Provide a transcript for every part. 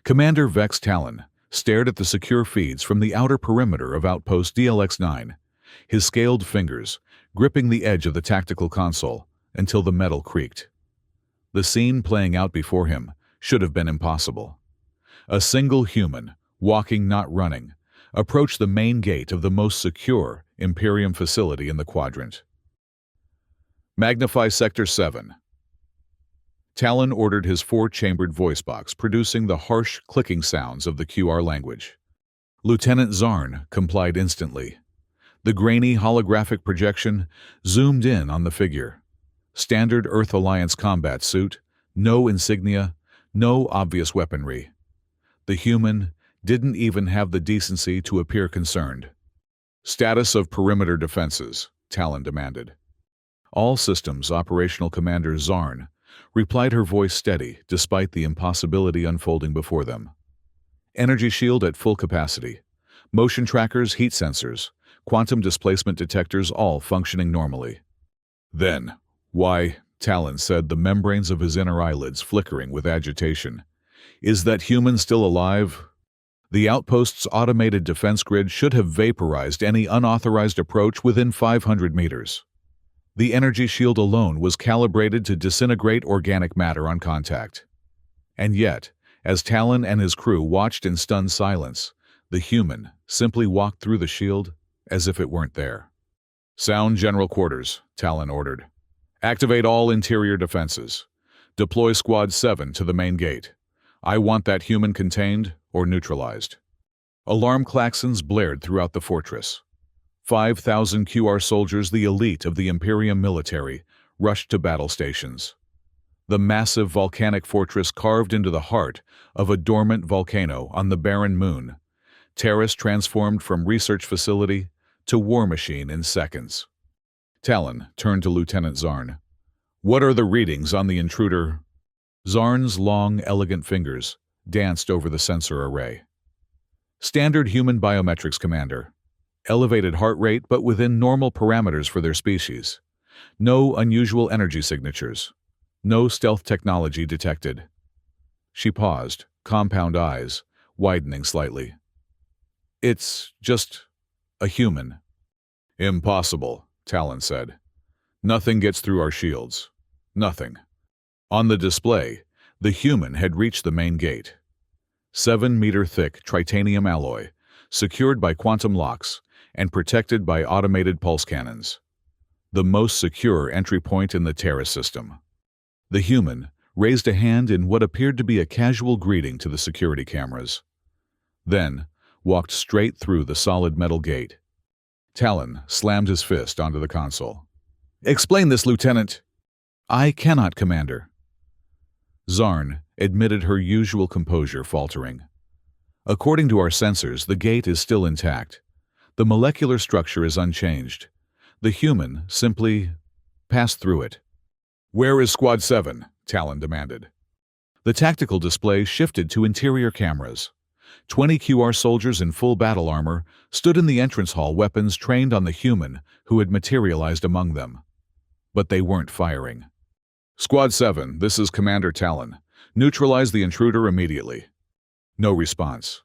Commander Vex Talon stared at the secure feeds from the outer perimeter of Outpost DLX-9, his scaled fingers gripping the edge of the tactical console until the metal creaked. The scene playing out before him should have been impossible. A single human, walking not running, approached the main gate of the most secure Imperium facility in the quadrant. Magnify Sector 7. Talon ordered his four-chambered voice box, producing the harsh, clicking sounds of the QR language. Lieutenant Zarn complied instantly. The grainy holographic projection zoomed in on the figure. Standard Earth Alliance combat suit, no insignia, no obvious weaponry. The human didn't even have the decency to appear concerned. Status of perimeter defenses, Talon demanded. All systems operational. Commander Zarn replied, her voice steady despite the impossibility unfolding before them. Energy shield at full capacity. Motion trackers, heat sensors, quantum displacement detectors all functioning normally. Then, why, Talon said, the membranes of his inner eyelids flickering with agitation. Is that human still alive? The outpost's automated defense grid should have vaporized any unauthorized approach within 500 meters. The energy shield alone was calibrated to disintegrate organic matter on contact. And yet, as Talon and his crew watched in stunned silence, the human simply walked through the shield as if it weren't there. Sound General Quarters, Talon ordered. Activate all interior defenses. Deploy Squad 7 to the main gate. I want that human contained or neutralized. Alarm klaxons blared throughout the fortress. 5,000 QR soldiers, the elite of the Imperium military, rushed to battle stations. The massive volcanic fortress carved into the heart of a dormant volcano on the barren moon. Terrace transformed from research facility to war machine in seconds. Talon turned to Lieutenant Zarn. What are the readings on the intruder? Zarn's long, elegant fingers danced over the sensor array. Standard human biometrics, Commander. Elevated heart rate, but within normal parameters for their species. No unusual energy signatures. No stealth technology detected. She paused, compound eyes widening slightly. It's just a human. Impossible, Talon said. Nothing gets through our shields. Nothing. On the display, the human had reached the main gate. 7-meter-thick titanium alloy, secured by quantum locks and protected by automated pulse cannons. The most secure entry point in the Terrace system. The human raised a hand in what appeared to be a casual greeting to the security cameras. Then, walked straight through the solid metal gate. Talon slammed his fist onto the console. Explain this, Lieutenant. I cannot, Commander. Zarn admitted, her usual composure faltering. According to our sensors, the gate is still intact. The molecular structure is unchanged. The human simply passed through it. Where is Squad 7? Talon demanded. The tactical display shifted to interior cameras. 20 QR soldiers in full battle armor stood in the entrance hall, weapons trained on the human who had materialized among them. But they weren't firing. Squad 7, this is Commander Talon. Neutralize the intruder immediately. No response.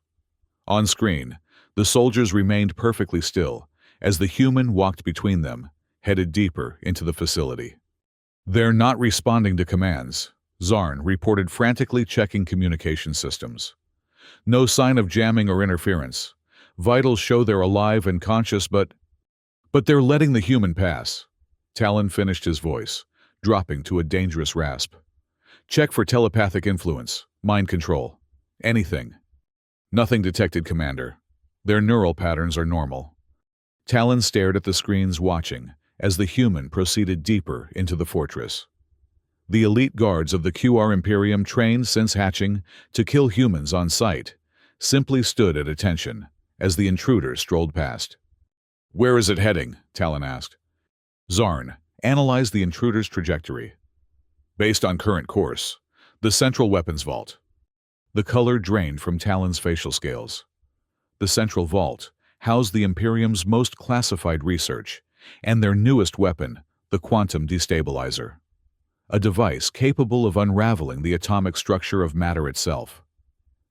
On screen, the soldiers remained perfectly still as the human walked between them, headed deeper into the facility. They're not responding to commands, Zarn reported, frantically checking communication systems. No sign of jamming or interference. Vitals show they're alive and conscious, but they're letting the human pass. Talon finished his voice, dropping to a dangerous rasp. Check for telepathic influence, mind control, anything. Nothing detected, Commander. Their neural patterns are normal. Talon stared at the screens, watching as the human proceeded deeper into the fortress. The elite guards of the QR Imperium, trained since hatching to kill humans on sight, simply stood at attention as the intruder strolled past. Where is it heading? Talon asked. Zarn analyzed the intruder's trajectory. Based on current course, the central weapons vault. The color drained from Talon's facial scales. The central vault housed the Imperium's most classified research and their newest weapon, the quantum destabilizer. A device capable of unraveling the atomic structure of matter itself.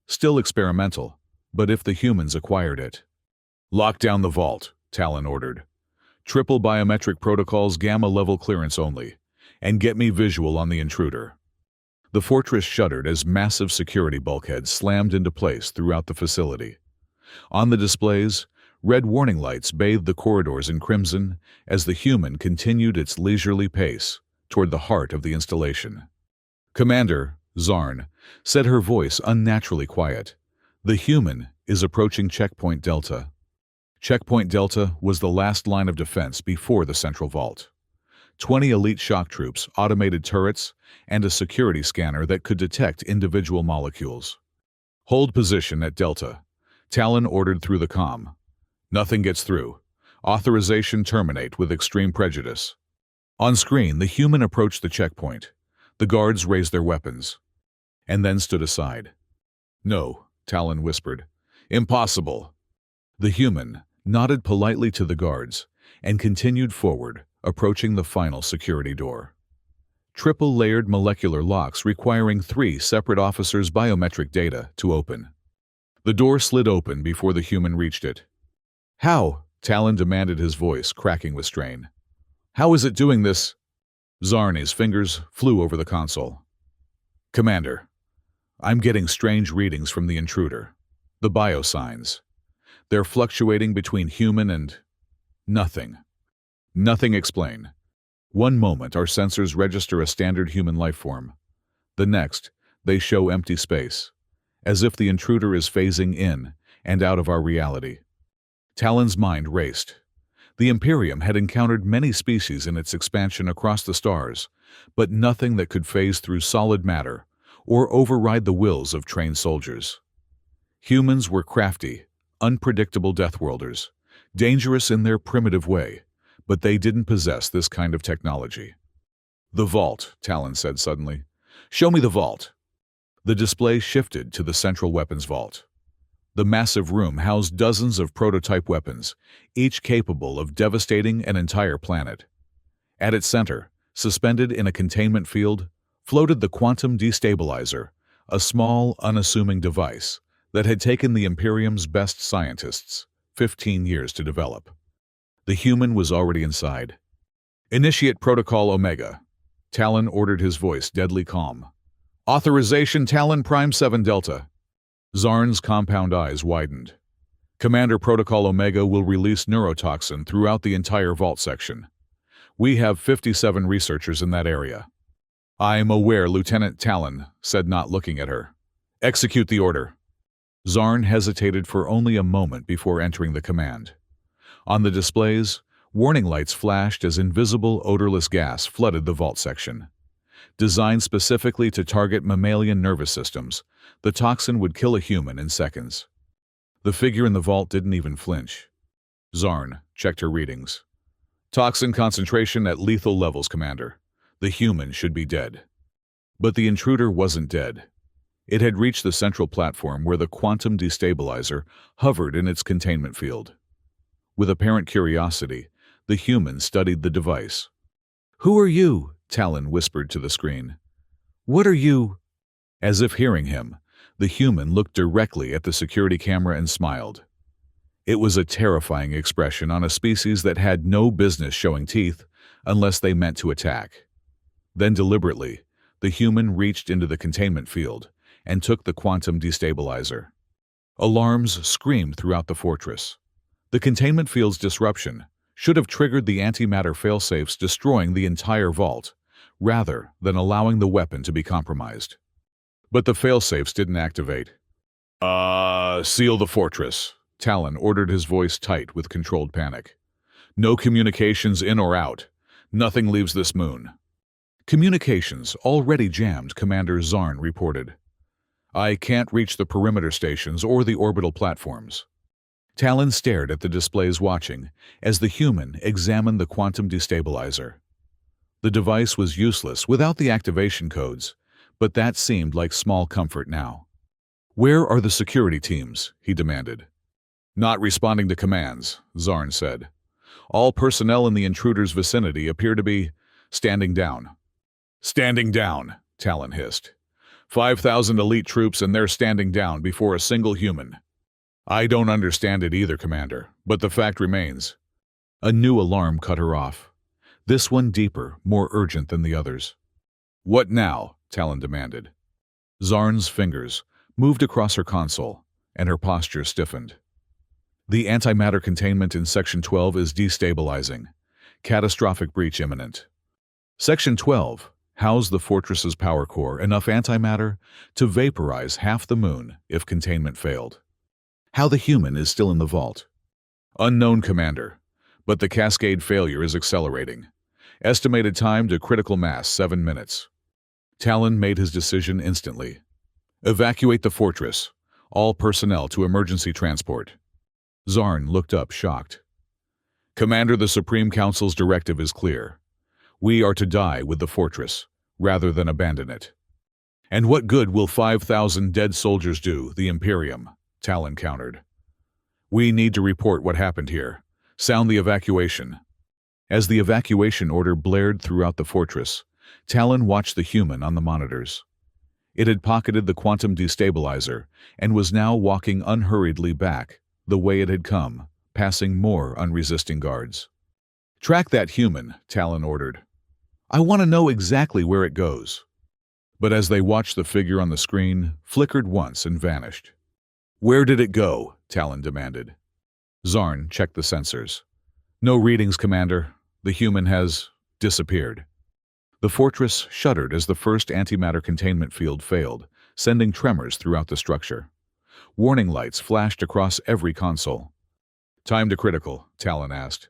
Still experimental, but if the humans acquired it. Lock down the vault, Talon ordered. Triple biometric protocols, gamma level clearance only, and get me visual on the intruder. The fortress shuddered as massive security bulkheads slammed into place throughout the facility. On the displays, red warning lights bathed the corridors in crimson as the human continued its leisurely pace toward the heart of the installation. "Commander," Zarn said, her voice unnaturally quiet, "the human is approaching Checkpoint Delta." Checkpoint Delta was the last line of defense before the central vault. 20 elite shock troops, automated turrets, and a security scanner that could detect individual molecules. "Hold position at Delta," Talon ordered through the comm. "Nothing gets through. Authorization terminate with extreme prejudice." On screen, the human approached the checkpoint. The guards raised their weapons, and then stood aside. "No," Talon whispered. "Impossible." The human nodded politely to the guards and continued forward, approaching the final security door. Triple-layered molecular locks requiring 3 separate officers' biometric data to open. The door slid open before the human reached it. "How?" Talon demanded, his voice cracking with strain. "How is it doing this?" Zarni's fingers flew over the console. "Commander, I'm getting strange readings from the intruder. The biosigns. They're fluctuating between human and nothing. Nothing explain. One moment our sensors register a standard human life form. The next, they show empty space, as if the intruder is phasing in and out of our reality." Talon's mind raced. The Imperium had encountered many species in its expansion across the stars, but nothing that could phase through solid matter or override the wills of trained soldiers. Humans were crafty, unpredictable deathworlders, dangerous in their primitive way, but they didn't possess this kind of technology. "The vault," Talon said suddenly. "Show me the vault." The display shifted to the central weapons vault. The massive room housed dozens of prototype weapons, each capable of devastating an entire planet. At its center, suspended in a containment field, floated the quantum destabilizer, a small, unassuming device that had taken the Imperium's best scientists 15 years to develop. The human was already inside. "Initiate Protocol Omega," Talon ordered, his voice deadly calm. "Authorization Talon Prime 7 Delta." Zarn's compound eyes widened. "Commander, Protocol Omega will release neurotoxin throughout the entire vault section. We have 57 researchers in that area." "I'm aware," Lieutenant Talon said, not looking at her. "Execute the order." Zarn hesitated for only a moment before entering the command. On the displays, warning lights flashed as invisible, odorless gas flooded the vault section. Designed specifically to target mammalian nervous systems, the toxin would kill a human in seconds. The figure in the vault didn't even flinch. Zarn checked her readings. "Toxin concentration at lethal levels, Commander. The human should be dead." But the intruder wasn't dead. It had reached the central platform where the quantum destabilizer hovered in its containment field. With apparent curiosity, the human studied the device. "Who are you?" Talon whispered to the screen. "What are you?" As if hearing him, the human looked directly at the security camera and smiled. It was a terrifying expression on a species that had no business showing teeth unless they meant to attack. Then deliberately, the human reached into the containment field and took the quantum destabilizer. Alarms screamed throughout the fortress. The containment field's disruption should have triggered the antimatter failsafes, destroying the entire vault, rather than allowing the weapon to be compromised. But the failsafes didn't activate. Seal the fortress," Talon ordered, his voice tight with controlled panic. "No communications in or out. Nothing leaves this moon." "Communications already jammed," Commander Zarn reported. "I can't reach the perimeter stations or the orbital platforms." Talon stared at the displays, watching as the human examined the quantum destabilizer. The device was useless without the activation codes, but that seemed like small comfort now. "Where are the security teams?" he demanded. "Not responding to commands," Zarn said. "All personnel in the intruder's vicinity appear to be standing down." "Standing down," Talon hissed. 5,000 elite troops and they're standing down before a single human. I don't understand it either, Commander, but the fact remains. A new alarm cut her off. This one deeper, more urgent than the others. What now? Talon demanded. Zarn's fingers moved across her console, and her posture stiffened. The antimatter containment in Section 12 is destabilizing. Catastrophic breach imminent. Section 12 housed the fortress's power core enough antimatter to vaporize half the moon if containment failed. How the human is still in the vault? Unknown, Commander, but the cascade failure is accelerating. Estimated time to critical mass 7 minutes. Talon made his decision instantly. Evacuate the fortress. All personnel to emergency transport. Zarn looked up, shocked. Commander, the Supreme Council's directive is clear. We are to die with the fortress, rather than abandon it. And what good will 5,000 dead soldiers do, the Imperium? Talon countered. We need to report what happened here. Sound the evacuation. As the evacuation order blared throughout the fortress, Talon watched the human on the monitors. It had pocketed the quantum destabilizer and was now walking unhurriedly back, the way it had come, passing more unresisting guards. Track that human, Talon ordered. I want to know exactly where it goes. But as they watched, the figure on the screen flickered once and vanished. Where did it go? Talon demanded. Zarn checked the sensors. No readings, Commander. The human has disappeared. The fortress shuddered as the first antimatter containment field failed, sending tremors throughout the structure. Warning lights flashed across every console. Time to critical, Talon asked.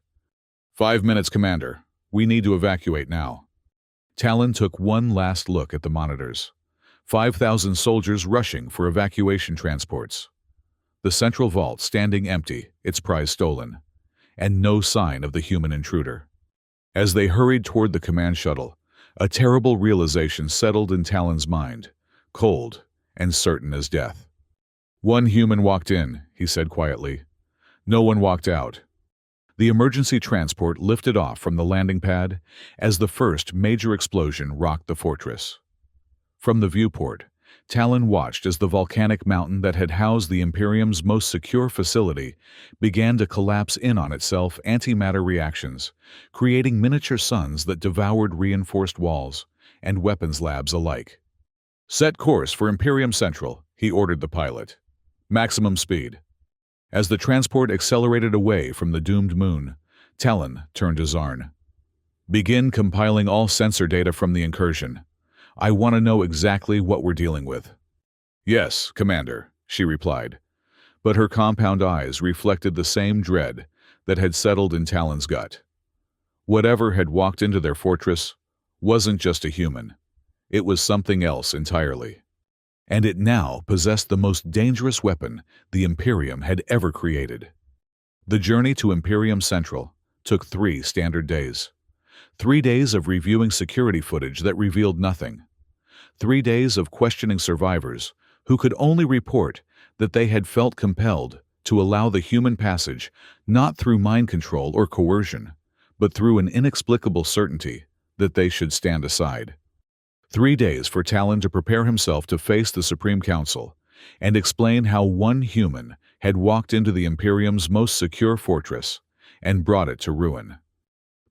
5 minutes, Commander. We need to evacuate now. Talon took one last look at the monitors. 5,000 soldiers rushing for evacuation transports. The central vault standing empty, its prize stolen, and no sign of the human intruder. As they hurried toward the command shuttle, a terrible realization settled in Talon's mind, cold and certain as death. One human walked in, he said quietly. No one walked out. The emergency transport lifted off from the landing pad as the first major explosion rocked the fortress. From the viewport, Talon watched as the volcanic mountain that had housed the Imperium's most secure facility began to collapse in on itself antimatter reactions, creating miniature suns that devoured reinforced walls and weapons labs alike. Set course for Imperium Central, he ordered the pilot. Maximum speed. As the transport accelerated away from the doomed moon, Talon turned to Zarn. Begin compiling all sensor data from the incursion. I want to know exactly what we're dealing with. Yes, Commander, she replied, but her compound eyes reflected the same dread that had settled in Talon's gut. Whatever had walked into their fortress wasn't just a human. It was something else entirely. And it now possessed the most dangerous weapon the Imperium had ever created. The journey to Imperium Central took 3 standard days. 3 days of reviewing security footage that revealed nothing. 3 days of questioning survivors who could only report that they had felt compelled to allow the human passage not through mind control or coercion, but through an inexplicable certainty that they should stand aside. 3 days for Talon to prepare himself to face the Supreme Council and explain how one human had walked into the Imperium's most secure fortress and brought it to ruin.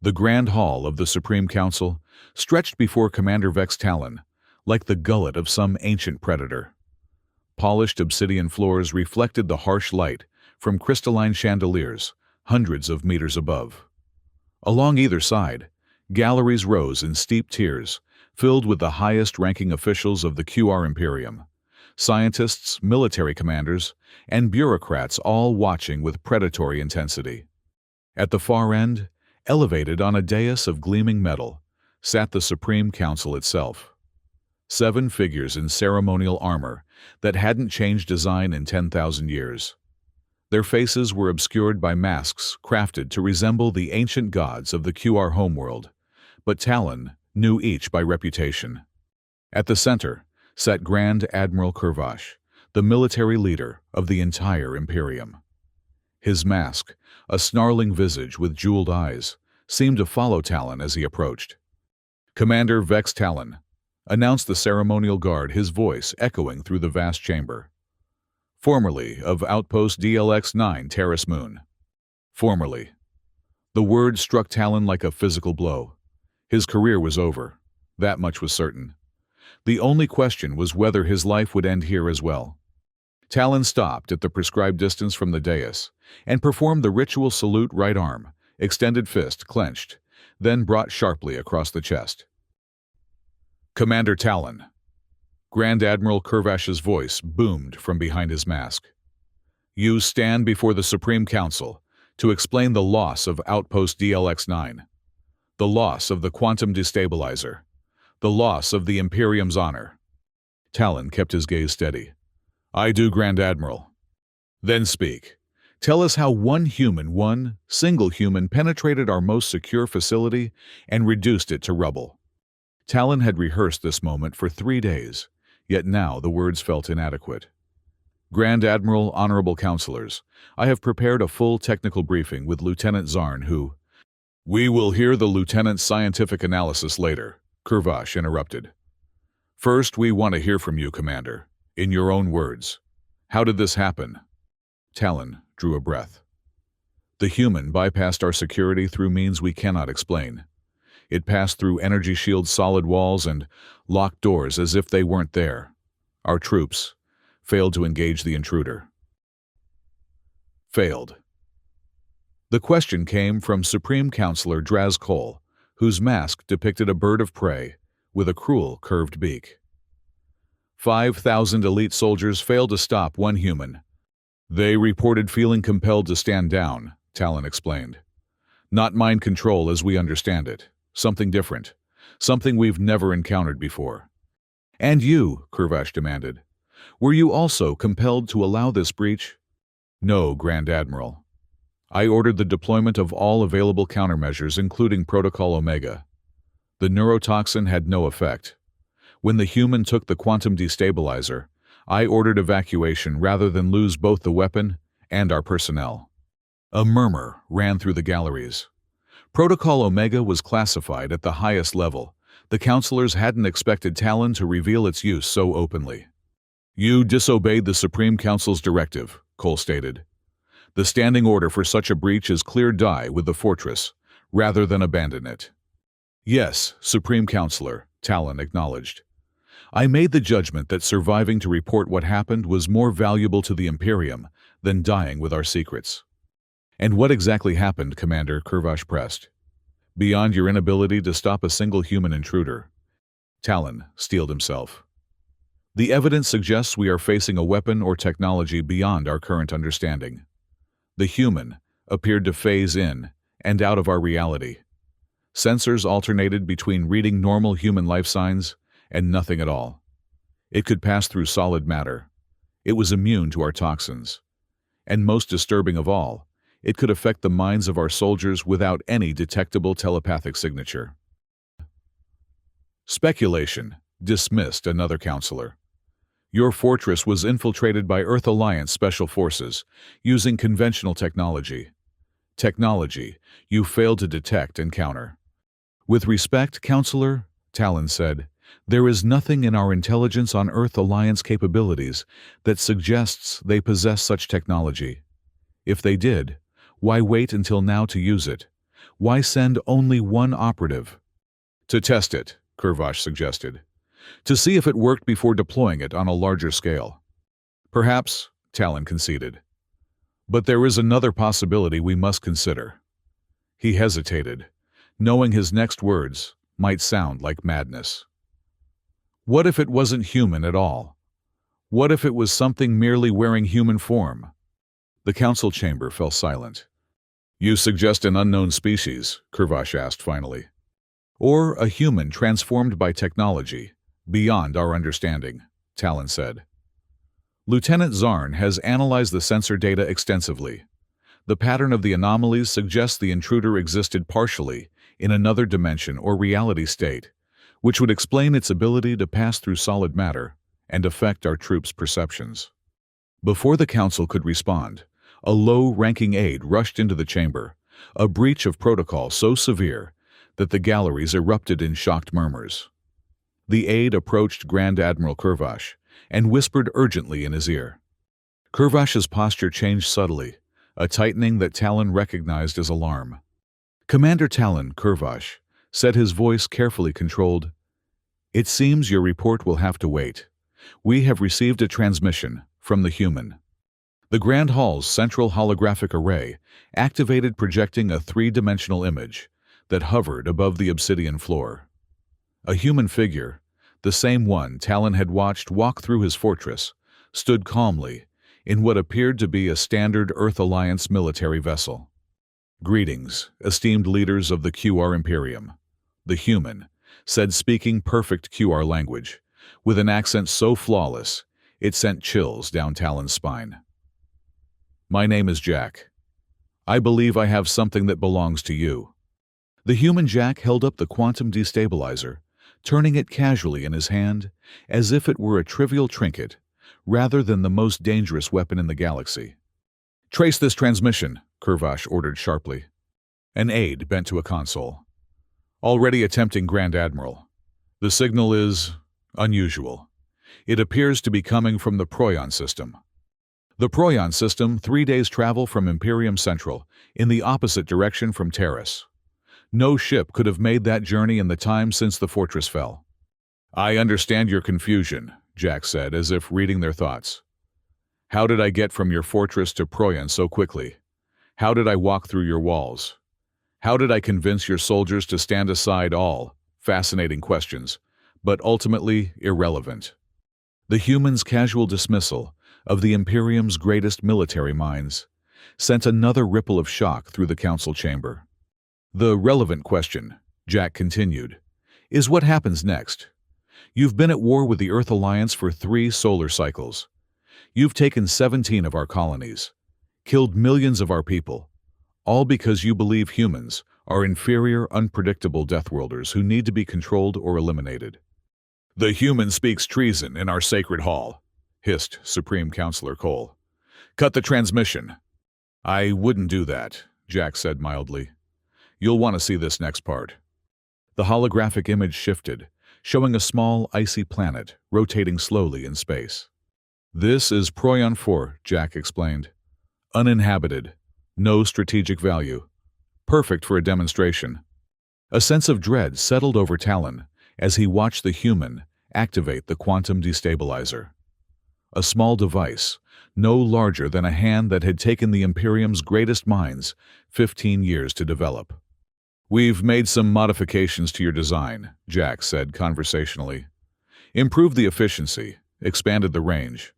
The Grand Hall of the Supreme Council stretched before Commander Vex Talon like the gullet of some ancient predator. Polished obsidian floors reflected the harsh light from crystalline chandeliers hundreds of meters above. Along either side, galleries rose in steep tiers, filled with the highest-ranking officials of the QR Imperium, scientists, military commanders, and bureaucrats all watching with predatory intensity. At the far end, elevated on a dais of gleaming metal, sat the Supreme Council itself. 7 figures in ceremonial armor that hadn't changed design in 10,000 years. Their faces were obscured by masks crafted to resemble the ancient gods of the QR homeworld, but Talon knew each by reputation. At the center sat Grand Admiral Kurvash, the military leader of the entire Imperium. His mask, a snarling visage with jeweled eyes, seemed to follow Talon as he approached. Commander Vex Talon, announced the ceremonial guard, his voice echoing through the vast chamber. Formerly of Outpost DLX-9 Terrace Moon. Formerly. The word struck Talon like a physical blow. His career was over. That much was certain. The only question was whether his life would end here as well. Talon stopped at the prescribed distance from the dais and performed the ritual salute, right arm, extended fist clenched, then brought sharply across the chest. Commander Talon. Grand Admiral Kurvash's voice boomed from behind his mask. You stand before the Supreme Council to explain the loss of Outpost DLX-9, the loss of the quantum destabilizer, the loss of the Imperium's honor. Talon kept his gaze steady. I do, Grand Admiral. Then speak. Tell us how one single human penetrated our most secure facility and reduced it to rubble. Talon had rehearsed this moment for 3 days, yet now the words felt inadequate. Grand Admiral, honorable counselors, I have prepared a full technical briefing with Lieutenant Zarn who— We will hear the Lieutenant's scientific analysis later, Kurvash interrupted. First, we want to hear from you, Commander. In your own words. How did this happen? Talon drew a breath. The human bypassed our security through means we cannot explain. It passed through energy shield's solid walls and locked doors as if they weren't there. Our troops failed to engage the intruder. Failed. The question came from Supreme Counselor Draz Cole, whose mask depicted a bird of prey with a cruel curved beak. 5,000 elite soldiers failed to stop one human. They reported feeling compelled to stand down, Talon explained. Not mind control as we understand it. Something different. Something we've never encountered before. And you, Kurvash demanded. Were you also compelled to allow this breach? No, Grand Admiral. I ordered the deployment of all available countermeasures, including Protocol Omega. The neurotoxin had no effect. When the human took the quantum destabilizer, I ordered evacuation rather than lose both the weapon and our personnel. A murmur ran through the galleries. Protocol Omega was classified at the highest level. The counselors hadn't expected Talon to reveal its use so openly. You disobeyed the Supreme Council's directive, Cole stated. The standing order for such a breach is clear die with the fortress, rather than abandon it. Yes, Supreme Counselor, Talon acknowledged. I made the judgment that surviving to report what happened was more valuable to the Imperium than dying with our secrets. And what exactly happened, Commander? Kurvash pressed. Beyond your inability to stop a single human intruder. Talon steeled himself. The evidence suggests we are facing a weapon or technology beyond our current understanding. The human appeared to phase in and out of our reality. Sensors alternated between reading normal human life signs and nothing at all. It could pass through solid matter. It was immune to our toxins. And most disturbing of all, it could affect the minds of our soldiers without any detectable telepathic signature. Speculation, dismissed another counselor. Your fortress was infiltrated by Earth Alliance Special Forces using conventional technology. Technology you failed to detect and counter. With respect, Counselor, Talon said, there is nothing in our intelligence on Earth Alliance capabilities that suggests they possess such technology. If they did, why wait until now to use it? Why send only one operative? To test it, Kurvash suggested. To see if it worked before deploying it on a larger scale. Perhaps, Talon conceded. But there is another possibility we must consider. He hesitated, knowing his next words might sound like madness. What if it wasn't human at all? What if it was something merely wearing human form? The council chamber fell silent. You suggest an unknown species, Kurvash asked finally. Or a human transformed by technology, beyond our understanding, Talon said. Lieutenant Zarn has analyzed the sensor data extensively. The pattern of the anomalies suggests the intruder existed partially in another dimension or reality state, which would explain its ability to pass through solid matter and affect our troops' perceptions. Before the council could respond, a low-ranking aide rushed into the chamber, a breach of protocol so severe that the galleries erupted in shocked murmurs. The aide approached Grand Admiral Kurvash and whispered urgently in his ear. Kurvash's posture changed subtly, a tightening that Talon recognized as alarm. "Commander Talon," Kurvash said, his voice carefully controlled, "it seems your report will have to wait. We have received a transmission from the human." The Grand Hall's central holographic array activated, projecting a three-dimensional image that hovered above the obsidian floor. A human figure, the same one Talon had watched walk through his fortress, stood calmly in what appeared to be a standard Earth Alliance military vessel. "Greetings, esteemed leaders of the QR Imperium," the human said, speaking perfect QR language, with an accent so flawless it sent chills down Talon's spine. "My name is Jack. I believe I have something that belongs to you." The human Jack held up the quantum destabilizer, turning it casually in his hand, as if it were a trivial trinket, rather than the most dangerous weapon in the galaxy. "Trace this transmission," Kurvash ordered sharply. An aide bent to a console. "Already attempting, Grand Admiral. The signal is unusual. It appears to be coming from the Proyon system." The Proyon system, 3 days' travel from Imperium Central, in the opposite direction from Terrace. No ship could have made that journey in the time since the fortress fell. "I understand your confusion," Jack said, as if reading their thoughts. "How did I get from your fortress to Proyon so quickly? How did I walk through your walls? How did I convince your soldiers to stand aside? All fascinating questions, but ultimately irrelevant." The human's casual dismissal of the Imperium's greatest military minds sent another ripple of shock through the council chamber. "The relevant question," Jack continued, "is what happens next. You've been at war with the Earth Alliance for 3 solar cycles. You've taken 17 of our colonies, killed millions of our people, all because you believe humans are inferior, unpredictable Deathworlders who need to be controlled or eliminated." "The human speaks treason in our sacred hall," hissed Supreme Counselor Cole. "Cut the transmission." "I wouldn't do that," Jack said mildly. "You'll want to see this next part." The holographic image shifted, showing a small, icy planet rotating slowly in space. "This is Proyon 4, Jack explained. "Uninhabited, no strategic value. Perfect for a demonstration." A sense of dread settled over Talon as he watched the human activate the quantum destabilizer. A small device, no larger than a hand that had taken the Imperium's greatest minds 15 years to develop. "We've made some modifications to your design," Jack said conversationally. "Improved the efficiency, expanded the range.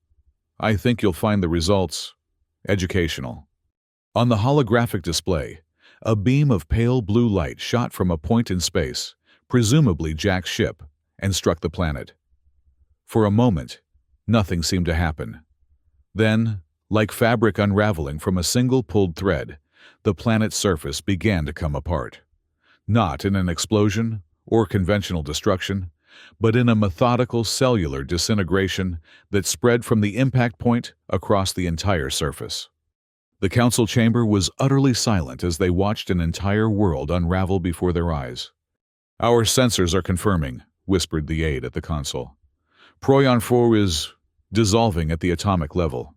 I think you'll find the results educational." On the holographic display, a beam of pale blue light shot from a point in space, presumably Jack's ship, and struck the planet. For a moment, nothing seemed to happen. Then, like fabric unraveling from a single pulled thread, the planet's surface began to come apart. Not in an explosion or conventional destruction, but in a methodical cellular disintegration that spread from the impact point across the entire surface. The council chamber was utterly silent as they watched an entire world unravel before their eyes. "Our sensors are confirming," whispered the aide at the console. "Proyon 4 is dissolving at the atomic level."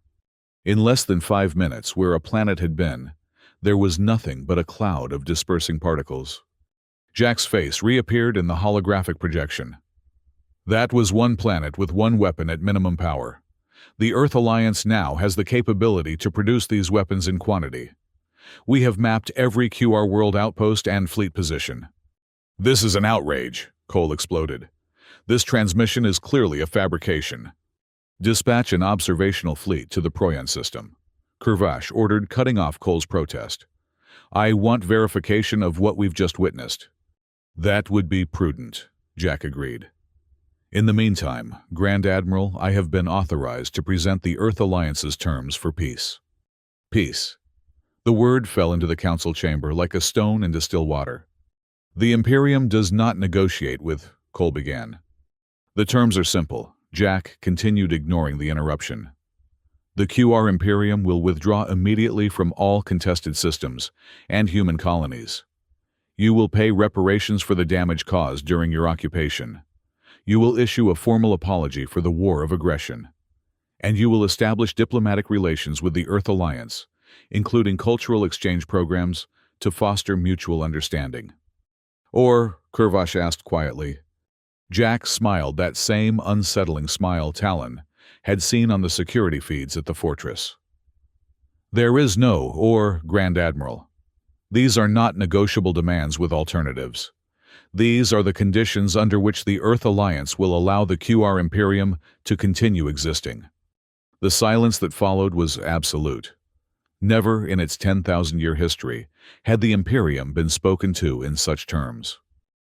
In less than 5 minutes, where a planet had been, there was nothing but a cloud of dispersing particles. Jack's face reappeared in the holographic projection. "That was one planet with one weapon at minimum power. The Earth Alliance now has the capability to produce these weapons in quantity. We have mapped every QR world outpost and fleet position." "This is an outrage," Cole exploded. "This transmission is clearly a fabrication." "Dispatch an observational fleet to the Proyon system," Kurvash ordered, cutting off Cole's protest. "I want verification of what we've just witnessed." "That would be prudent," Jack agreed. "In the meantime, Grand Admiral, I have been authorized to present the Earth Alliance's terms for peace." Peace. The word fell into the council chamber like a stone into still water. "The Imperium does not negotiate with," Cole began. "The terms are simple," Jack continued, ignoring the interruption. "The QR Imperium will withdraw immediately from all contested systems and human colonies. You will pay reparations for the damage caused during your occupation. You will issue a formal apology for the war of aggression. And you will establish diplomatic relations with the Earth Alliance, including cultural exchange programs, to foster mutual understanding. Or, Kurvash asked quietly. Jack smiled that same unsettling smile Talon had seen on the security feeds at the fortress. There is no or, Grand Admiral. These are not negotiable demands with alternatives. These are the conditions under which the Earth Alliance will allow the QR Imperium to continue existing. The silence that followed was absolute. Never in its 10,000-year history had the Imperium been spoken to in such terms.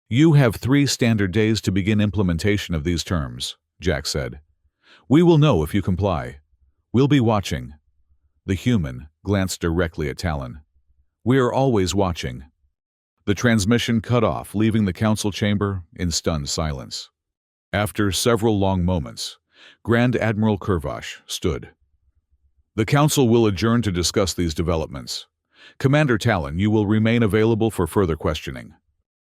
You have 3 standard days to begin implementation of these terms, Jack said. We will know if you comply. We'll be watching. The human glanced directly at Talon. We are always watching. The transmission cut off, leaving the council chamber in stunned silence. After several long moments, Grand Admiral Kurvash stood. The council will adjourn to discuss these developments. Commander Talon, you will remain available for further questioning.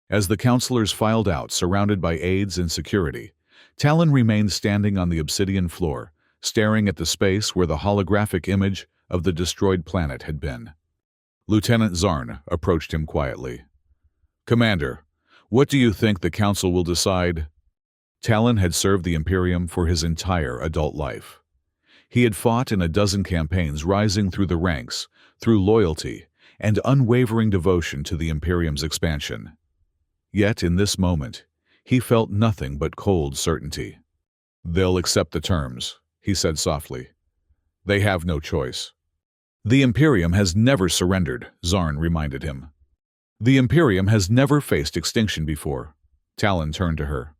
As the councilors filed out, surrounded by aides and security, Talon remained standing on the obsidian floor, staring at the space where the holographic image of the destroyed planet had been. Lieutenant Zarn approached him quietly. Commander, what do you think the council will decide? Talon had served the Imperium for his entire adult life. He had fought in a dozen campaigns, rising through the ranks, through loyalty and unwavering devotion to the Imperium's expansion. Yet in this moment, he felt nothing but cold certainty. They'll accept the terms, he said softly. They have no choice. The Imperium has never surrendered, Zarn reminded him. The Imperium has never faced extinction before. Talon turned to her.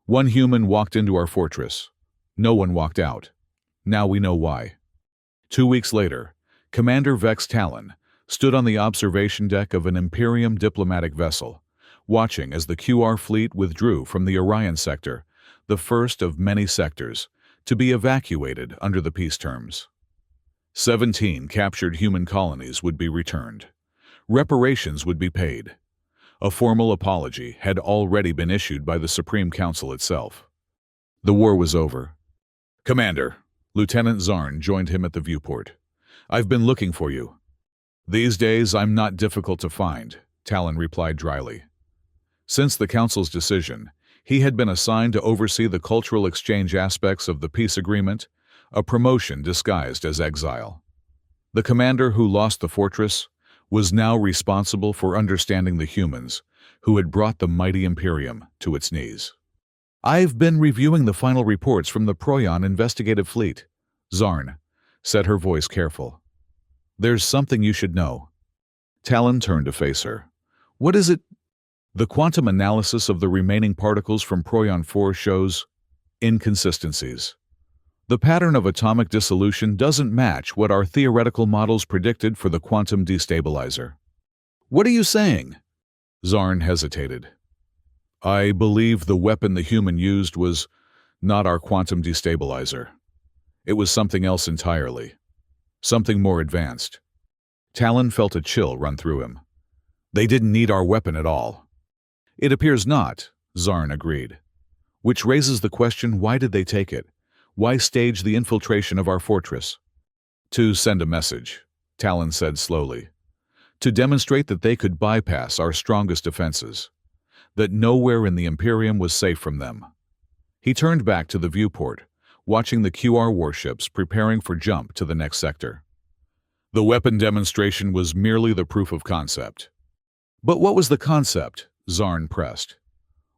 One human walked into our fortress. No one walked out. Now we know why. 2 weeks later, Commander Vex Talon stood on the observation deck of an Imperium diplomatic vessel, watching as the QR fleet withdrew from the Orion sector, the first of many sectors, to be evacuated under the peace terms. 17 captured human colonies would be returned. Reparations would be paid. A formal apology had already been issued by the Supreme Council itself. The war was over. Commander, Lieutenant Zarn joined him at the viewport. I've been looking for you. These days I'm not difficult to find, Talon replied dryly. Since the Council's decision, he had been assigned to oversee the cultural exchange aspects of the peace agreement, a promotion disguised as exile. The commander who lost the fortress was now responsible for understanding the humans who had brought the mighty Imperium to its knees. I've been reviewing the final reports from the Proyon investigative fleet, Zarn said, her voice careful. There's something you should know. Talon turned to face her. What is it? The quantum analysis of the remaining particles from Proyon 4 shows inconsistencies. The pattern of atomic dissolution doesn't match what our theoretical models predicted for the quantum destabilizer. What are you saying? Zarn hesitated. I believe the weapon the human used was not our quantum destabilizer. It was something else entirely. Something more advanced. Talon felt a chill run through him. They didn't need our weapon at all. It appears not, Zarn agreed. Which raises the question, why did they take it? Why stage the infiltration of our fortress? To send a message, Talon said slowly. To demonstrate that they could bypass our strongest defenses. That nowhere in the Imperium was safe from them. He turned back to the viewport, watching the QR warships preparing for jump to the next sector. The weapon demonstration was merely the proof of concept. But what was the concept? Zarn pressed.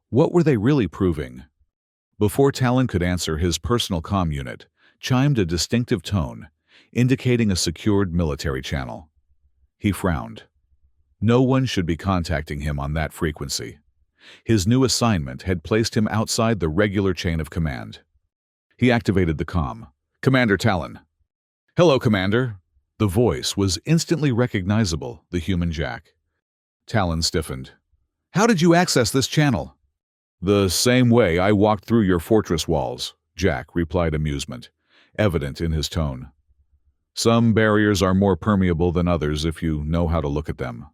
What were they really proving? Before Talon could answer, his personal comm unit chimed a distinctive tone, indicating a secured military channel. He frowned. No one should be contacting him on that frequency. His new assignment had placed him outside the regular chain of command. He activated the comm. Commander Talon. Hello, Commander. The voice was instantly recognizable, the human Jack. Talon stiffened. How did you access this channel? The same way I walked through your fortress walls, Jack replied, amusement evident in his tone. Some barriers are more permeable than others if you know how to look at them.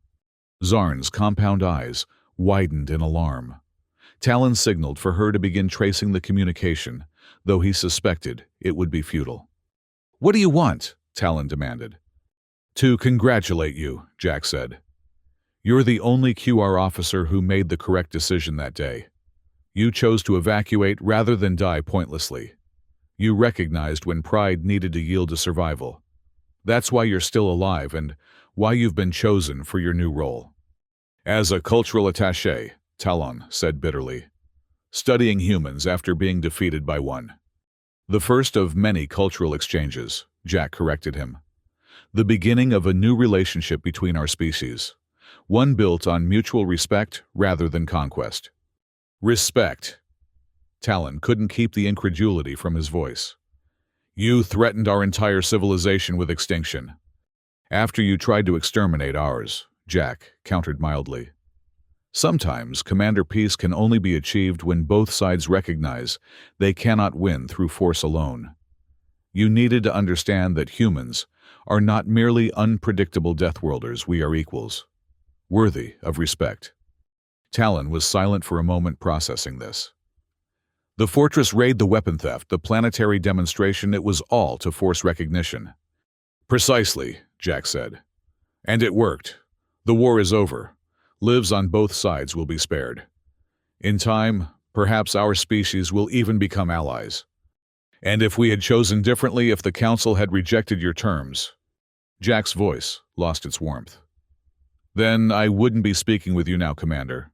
Zarn's compound eyes widened in alarm. Talon signaled for her to begin tracing the communication, though he suspected it would be futile. "What do you want?" Talon demanded. "To congratulate you," Jack said. "You're the only QR officer who made the correct decision that day. You chose to evacuate rather than die pointlessly. You recognized when pride needed to yield to survival. That's why you're still alive and why you've been chosen for your new role." "As a cultural attaché," Talon said bitterly, "studying humans after being defeated by one." "The first of many cultural exchanges," Jack corrected him. "The beginning of a new relationship between our species, one built on mutual respect rather than conquest." "Respect." Talon couldn't keep the incredulity from his voice. "You threatened our entire civilization with extinction. After you tried to exterminate ours," Jack countered mildly. "Sometimes Commander Peace can only be achieved when both sides recognize they cannot win through force alone. You needed to understand that humans are not merely unpredictable deathworlders, we are equals, worthy of respect." Talon was silent for a moment, processing this. The fortress raid, the weapon theft, the planetary demonstration, it was all to force recognition. "Precisely," Jack said. "And it worked. The war is over. Lives on both sides will be spared. In time, perhaps our species will even become allies. And if we had chosen differently, if the Council had rejected your terms..." Jack's voice lost its warmth. "Then I wouldn't be speaking with you now, Commander.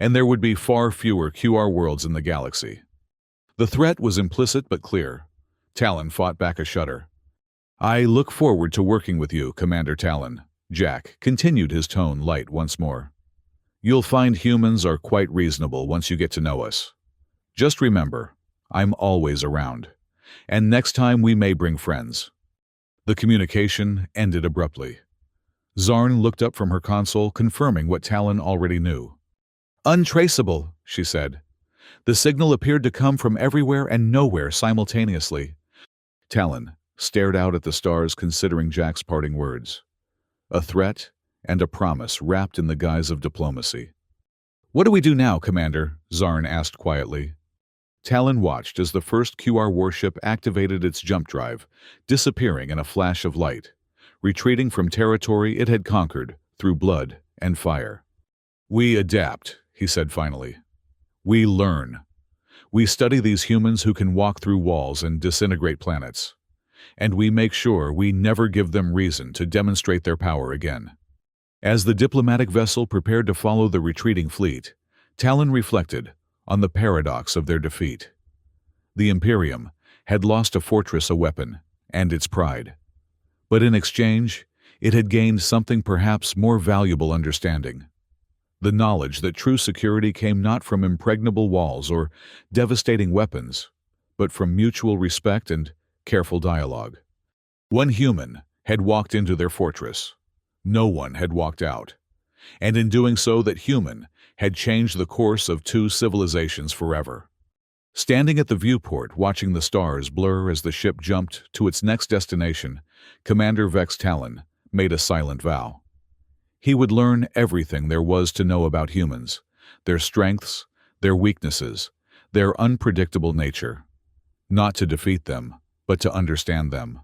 And there would be far fewer QR worlds in the galaxy." The threat was implicit but clear. Talon fought back a shudder. "I look forward to working with you, Commander Talon." Jack continued, his tone light once more. "You'll find humans are quite reasonable once you get to know us. Just remember, I'm always around. And next time we may bring friends." The communication ended abruptly. Zarn looked up from her console, confirming what Talon already knew. "Untraceable," she said. "The signal appeared to come from everywhere and nowhere simultaneously." Talon stared out at the stars, considering Jack's parting words. A threat and a promise wrapped in the guise of diplomacy. "What do we do now, Commander?" Zarn asked quietly. Talon watched as the first QR warship activated its jump drive, disappearing in a flash of light, retreating from territory it had conquered through blood and fire. "We adapt," he said finally. "We learn. We study these humans who can walk through walls and disintegrate planets. And we make sure we never give them reason to demonstrate their power again." As the diplomatic vessel prepared to follow the retreating fleet, Talon reflected on the paradox of their defeat. The Imperium had lost a fortress, a weapon, and its pride. But in exchange, it had gained something perhaps more valuable: understanding. The knowledge that true security came not from impregnable walls or devastating weapons, but from mutual respect and careful dialogue. One human had walked into their fortress. No one had walked out. And in doing so, that human had changed the course of two civilizations forever. Standing at the viewport, watching the stars blur as the ship jumped to its next destination, Commander Vex Talon made a silent vow. He would learn everything there was to know about humans, their strengths, their weaknesses, their unpredictable nature. Not to defeat them, but to understand them.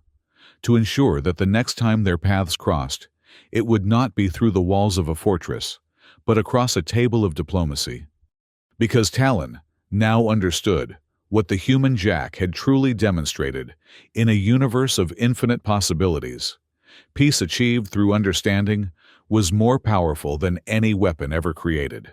To ensure that the next time their paths crossed, it would not be through the walls of a fortress, but across a table of diplomacy. Because Talon now understood what the human Jack had truly demonstrated: in a universe of infinite possibilities, peace achieved through understanding was more powerful than any weapon ever created.